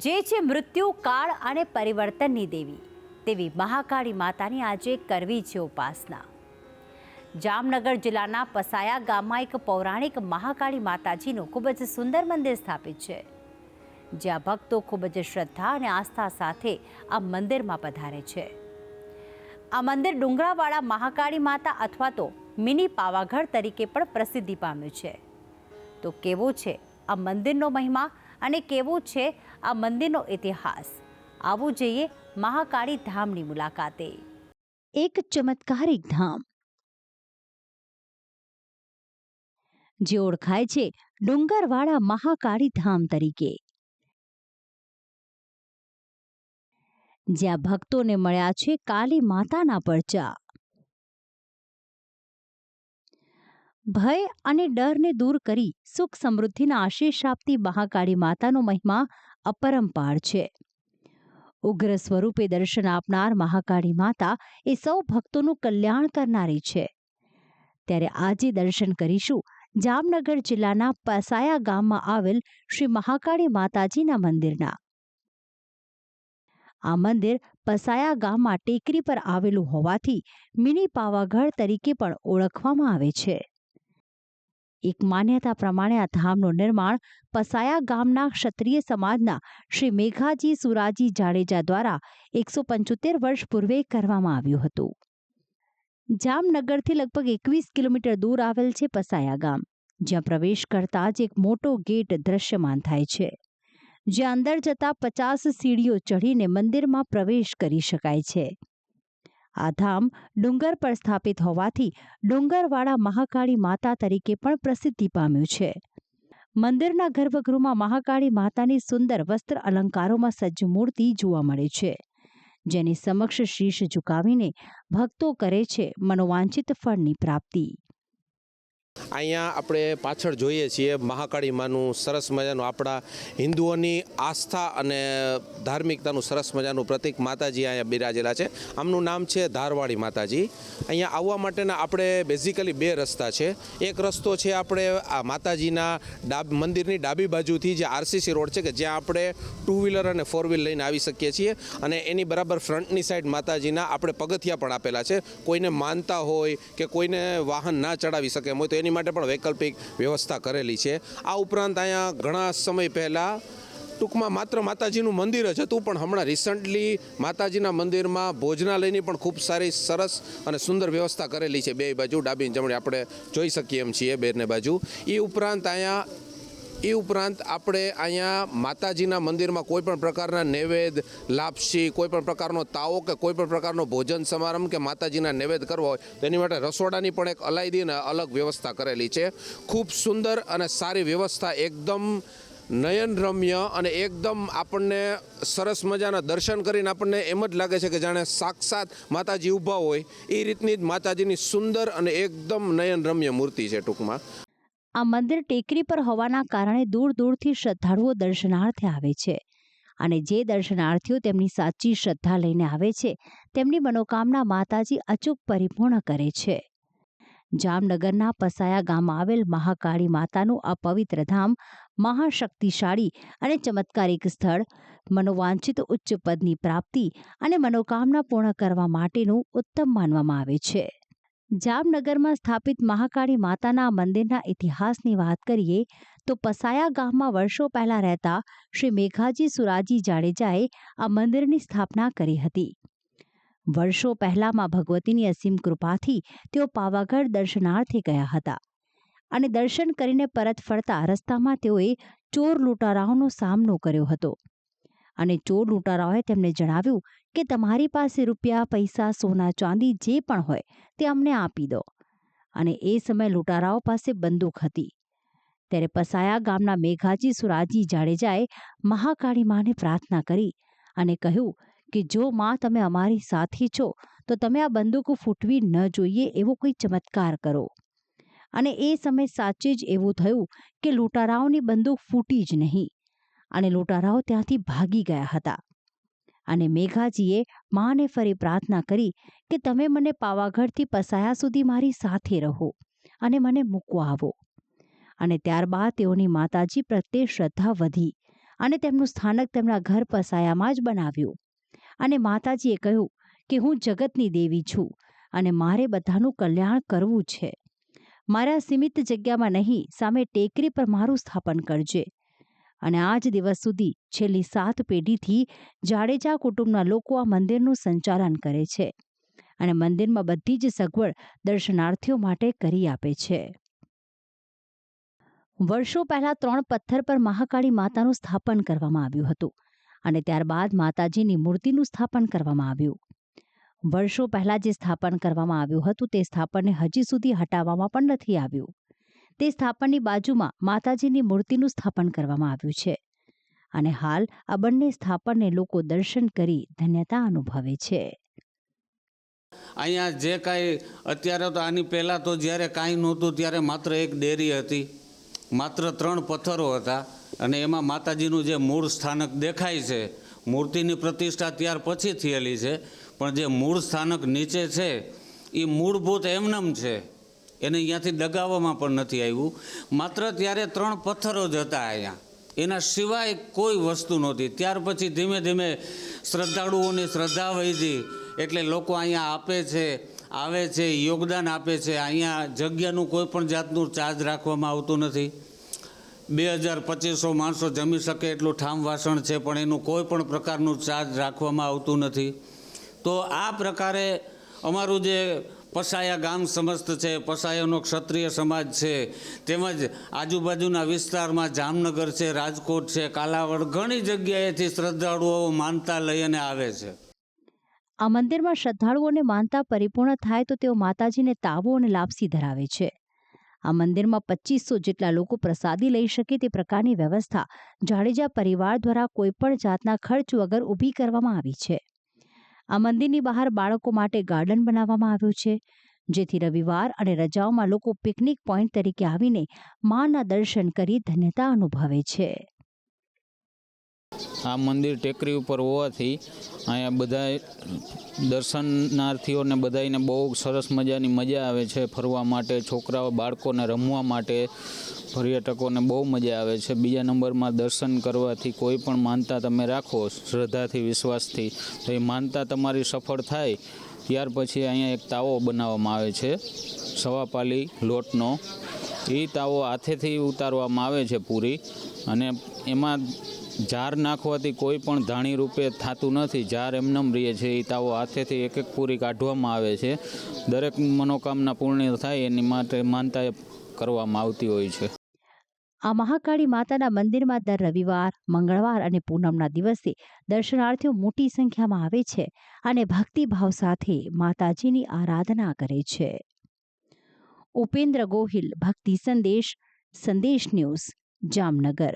જે છે મૃત્યુ, કાળ અને પરિવર્તનની દેવી તેવી મહાકાળી માતાની આજે કરવી છે ઉપાસના। જામનગર જિલ્લાના પસાયા ગામમાં એક પૌરાણિક મહાકાળી માતાજીનું ખૂબ જ સુંદર મંદિર સ્થાપિત છે, જ્યાં ભક્તો ખૂબ જ શ્રદ્ધા અને આસ્થા સાથે આ મંદિરમાં પધારે છે। આ મંદિર ડુંગરાવાળા મહાકાળી માતા અથવા તો મિની પાવાગઢ તરીકે પણ પ્રસિદ્ધિ પામ્યું છે। તો કેવો છે આ મંદિરનો મહિમા અને કેવો છે આ મંદિરનો ઇતિહાસ, આવું જોઈએ મહાકાળી ધામની મુલાકાતે। એક ચમત્કારિક ધામ જે ઓળખાય છે ડુંગરવાળા મહાકાળી ધામ તરીકે, જ્યાં ભક્તોને મળ્યા છે કાળી માતાના પરચા। ભય અને ડરને દૂર કરી સુખ સમૃદ્ધિના આશીષ આપતી મહાકાળી માતાનો મહિમા અપરંપાર છે। ઉગ્ર સ્વરૂપે દર્શન આપનાર મહાકાળી માતા એ સૌ ભક્તોનું કલ્યાણ કરનારી છે। ત્યારે આજે દર્શન કરીશું જામનગર જિલ્લાના પસાયા ગામમાં આવેલ શ્રી મહાકાળી માતાજીના મંદિરના। આ મંદિર પસાયા ગામમાં ટેકરી પર આવેલું હોવાથી મિની પાવાગઢ તરીકે પણ ઓળખવામાં આવે છે। એક માન્યતા પ્રમાણે આ ધામનું નિર્માણ પસાયા ગામના ક્ષત્રિય સમાજના શ્રી મેઘાજી સુરાજી જાડેજા દ્વારા 175 વર્ષ પૂર્વે કરવામાં આવ્યું હતું। જામનગરથી લગભગ 21 કિલોમીટર દૂર આવેલ છે પસાયા ગામ, જ્યાં પ્રવેશ કરતા જ એક મોટો ગેટ દ્રશ્યમાન થાય છે, જ્યાં અંદર જતા 50 સીડીઓ ચઢીને મંદિરમાં પ્રવેશ કરી શકાય છે। આ ધામ ડુંગર પર સ્થાપિત હોવાથી ડુંગરવાળા મહાકાળી માતા તરીકે પણ પ્રસિદ્ધિ પામ્યું છે। મંદિરના ગર્ભગૃહમાં મહાકાળી માતાની સુંદર વસ્ત્ર અલંકારોમાં સજ્જ મૂર્તિ જોવા મળે છે, જેની સમક્ષ શીશ ઝુકાવીને ભક્તો કરે છે મનોવાંછિત ફળની પ્રાપ્તિ। અહીંયા આપણે પાછળ જોઈએ છીએ મહાકાળી માનું સરસ મજાનું આપણા હિન્દુઓની આસ્થા અને ધાર્મિકતાનું સરસ મજાનું પ્રતીક માતાજી અહીંયા બિરાજેલા છે। આમનું નામ છે ધારવાડી માતાજી। અહીંયા આવવા માટેના આપણે બેઝિકલી બે રસ્તા છે। એક રસ્તો છે આપણે આ માતાજીના મંદિરની ડાબી બાજુથી જે આરસીસી રોડ છે કે જ્યાં આપણે 2 વ્હીલર અને 4 વ્હીલર લઈને આવી શકીએ છીએ, અને એની બરાબર ફ્રન્ટની સાઈડ માતાજીના આપણે પગથિયા પણ આપેલા છે। કોઈને માનતા હોય કે કોઈને વાહન ના ચડાવી શકે હોય તો એની માટે પણ વૈકલ્પિક વ્યવસ્થા કરેલી છે। આ ઉપરાંત અહીંયા ઘણા સમય પહેલાં ટૂંકમાં માત્ર માતાજીનું મંદિર જ હતું, પણ હમણાં રિસન્ટલી માતાજીના મંદિરમાં ભોજનાલયની પણ ખૂબ સારી સરસ અને સુંદર વ્યવસ્થા કરેલી છે। બે બાજુ ડાબી જમણી આપણે જોઈ શકીએ એમ છીએ બેને બાજુ। એ ઉપરાંત આપણે અહીંયા માતાજીના મંદિરમાં કોઈ પણ પ્રકારના નૈવેદ્ય, લાપસી, કોઈ પણ પ્રકારનો તાવો કે કોઈ પણ પ્રકારનો ભોજન સમારંભ કે માતાજીના નૈવેદ્ય કરવો હોય તો એની માટે રસોડાની પણ એક અલાયદી અને અલગ વ્યવસ્થા કરેલી છે। ખૂબ સુંદર અને સારી વ્યવસ્થા, એકદમ નયનરમ્ય અને એકદમ આપણને સરસ મજાના દર્શન કરીને આપણને એમ જ લાગે છે કે જાણે સાક્ષાત માતાજી ઊભા હોય એ રીતની જ માતાજીની સુંદર અને એકદમ નયનરમ્ય મૂર્તિ છે ટૂંકમાં। આ મંદિર ટેકરી પર હોવાના કારણે દૂર દૂરથી શ્રદ્ધાળુઓ દર્શનાર્થે આવે છે, અને જે દર્શનાર્થીઓ તેમની સાચી શ્રદ્ધા લઈને આવે છે તેમની મનોકામના માતાજી અચૂક પરિપૂર્ણ કરે છે। જામનગરના પસાયા ગામમાં આવેલ મહાકાળી માતાનું આ પવિત્ર ધામ મહાશક્તિશાળી અને ચમત્કારિક સ્થળ, મનોવાંછિત ઉચ્ચ પદની પ્રાપ્તિ અને મનોકામના પૂર્ણ કરવા માટેનું ઉત્તમ માનવામાં આવે છે। જામનગરમાં સ્થાપિત મહાકાળી માતાના મંદિરના ઇતિહાસની વાત કરીએ તો પસાયા ગામમાં વર્ષો પહેલા રહેતા શ્રી મેઘાજી સુરાજી જાડેજાએ આ મંદિરની સ્થાપના કરી હતી। વર્ષો પહેલામાં ભગવતીની અસીમ કૃપાથી તેઓ પાવાગઢ દર્શનાર્થે ગયા હતા, અને દર્શન કરીને પરત ફરતા રસ્તામાં તેઓએ ચોર લૂંટારાઓનો સામનો કર્યો હતો, અને ચોર લૂંટારાઓએ તેમને જણાવ્યું કે તમારી પાસે રૂપિયા, પૈસા, સોના, ચાંદી જે પણ હોય તે અમને આપી દો, અને એ સમયે લૂંટારાઓ પાસે બંદૂક હતી। ત્યારે પસાયા ગામના મેઘાજી સુરાજી જાડેજાએ મહાકાળી માને પ્રાર્થના કરી અને કહ્યું કે જો માં તમે અમારી સાથે છો તો તમે આ બંદૂક ફૂટવી ન જોઈએ એવો કોઈ ચમત્કાર કરો। અને એ સમયે સાચે જ એવું થયું કે લૂંટારાઓની બંદૂક ફૂટી જ નહીં, અને લૂંટારાઓ ત્યાંથી ભાગી ગયા હતા। અને મેઘાજીએ માને ફરી પ્રાર્થના કરી કે તમે મને પાવાગઢથી પસાયા સુધી મારી સાથે રહો અને મને મૂકવા આવો। અને ત્યારબાદ તેઓની માતાજી પ્રત્યે શ્રદ્ધા વધી અને તેમનું સ્થાનક તેમના ઘર પસાયામાં જ બનાવ્યું. અને માતાજીએ કહ્યું કે હું જગતની દેવી છું અને મારે બધાનું કલ્યાણ કરવું છે. મારા સીમિત જગ્યામાં નહીં, સામે ટેકરી પર મારું સ્થાપન કરજે. અને આજ દિવસ સુધી છેલ્લી 7 પેઢીથી જાડેજા કુટુંબના લોકો આ મંદિરનું સંચાલન કરે છે અને મંદિરમાં બધી જ સગવડ દર્શનાર્થીઓ માટે કરી આપે છે. વર્ષો પહેલા 3 પથ્થર પર મહાકાળી માતાનું સ્થાપન કરવામાં આવ્યું હતું અને ત્યારબાદ માતાજીની મૂર્તિનું સ્થાપન કરવામાં આવ્યું. વર્ષો પહેલા જે સ્થાપન કરવામાં આવ્યું હતું તે સ્થાપનને હજી સુધી હટાવવામાં પણ નથી આવ્યું. તે સ્થાપનની બાજુમાં માતાજીની મૂર્તિનું સ્થાપન કરવામાં આવ્યું છે અને હાલ આ બંને સ્થાપનને લોકો દર્શન કરી ધન્યતા અનુભવે છે. અહીંયા જે કાંઈ અત્યારે તો આની પહેલાં તો જ્યારે કાંઈ નહોતું ત્યારે માત્ર એક ડેરી હતી, માત્ર 3 પથ્થરો હતા અને એમાં માતાજીનું જે મૂળ સ્થાનક દેખાય છે, મૂર્તિની પ્રતિષ્ઠા ત્યાર પછી થયેલી છે, પણ જે મૂળ સ્થાનક નીચે છે એ મૂળભૂત એમનેમ છે, એને અહીંયાથી દગાવવામાં પણ નથી આવ્યું. માત્ર ત્યારે 3 પથ્થરો જ હતા અહીંયા, એના સિવાય કોઈ વસ્તુ નહોતી. ત્યાર પછી ધીમે ધીમે શ્રદ્ધાળુઓની શ્રદ્ધા વધી એટલે લોકો અહીંયા આપે છે, આવે છે, યોગદાન આપે છે. અહીંયા જગ્યાનું કોઈ પણ જાતનું ચાર્જ રાખવામાં આવતું નથી. 2200 માણસો જમી શકે એટલું ઠામ વાસણ છે, પણ એનું કોઈ પણ પ્રકારનું ચાર્જ રાખવામાં આવતું નથી. તો આ પ્રકારે અમારું જે પસાયા ગામ સમસ્ત છે, પસાયાનો ક્ષત્રિય સમાજ છે, તેમજ આજુબાજુના વિસ્તારમાં જામનગર છે, રાજકોટ છે, કાલાવડ, ઘણી જગ્યાએથી શ્રદ્ધાળુઓ માનતા લઈ અને આવે છે. આ મંદિરમાં શ્રદ્ધાળુઓને માનતા પરિપૂર્ણ થાય તો તેઓ માતાજીને તાવો અને લાપસી ધરાવે છે. આ મંદિરમાં 2500 જેટલા લોકો પ્રસાદી લઈ શકે તે પ્રકારની વ્યવસ્થા જાડેજા પરિવાર દ્વારા કોઈપણ જાતના ખર્ચ વગર ઊભી કરવામાં આવી છે. આ મંદિરની બહાર બાળકો માટે ગાર્ડન બનાવવામાં આવ્યું છે, જેથી રવિવાર અને રજાઓમાં લોકો પિકનિક પોઈન્ટ તરીકે આવીને માના દર્શન કરી ધન્યતા અનુભવે છે. આ મંદિર ટેકરી ઉપર હોવાથી અહીંયા બધા દર્શનાર્થીઓને બધાને બહુ સરસ મજાની મજા આવે છે. ફરવા માટે, છોકરાઓ બાળકોને રમવા માટે, પર્યટકોને બહુ મજા આવે છે. બીજા નંબરમાં દર્શન કરવાથી કોઈ પણ માનતા તમે રાખો શ્રદ્ધાથી, વિશ્વાસથી, તો એ માનતા તમારી સફળ થાય. ત્યાર પછી અહીંયા એક તાવો બનાવવામાં આવે છે સવાપાલી લોટનો. એ તાવો હાથેથી ઉતારવામાં આવે છે પૂરી, અને એમાં જાર નાખવાથી કોઈ પણ ધાણી રૂપે થતું નથી. જાર એમનેમ રહે છે. એ તાવો હાથેથી એક પૂરી કાઢવામાં આવે છે. દરેક મનોકામના પૂર્ણ થાય એની માટે માનતા કરવામાં આવતી હોય છે. આ મહાકાળી માતાના મંદિરમાં દર રવિવાર, મંગળવાર અને પૂનમના દિવસે દર્શનાર્થીઓ મોટી સંખ્યામાં આવે છે અને ભક્તિભાવ સાથે માતાજીની આરાધના કરે છે. ઉપેન્દ્ર ગોહિલ, ભક્તિ સંદેશ, સંદેશ ન્યૂઝ, જામનગર.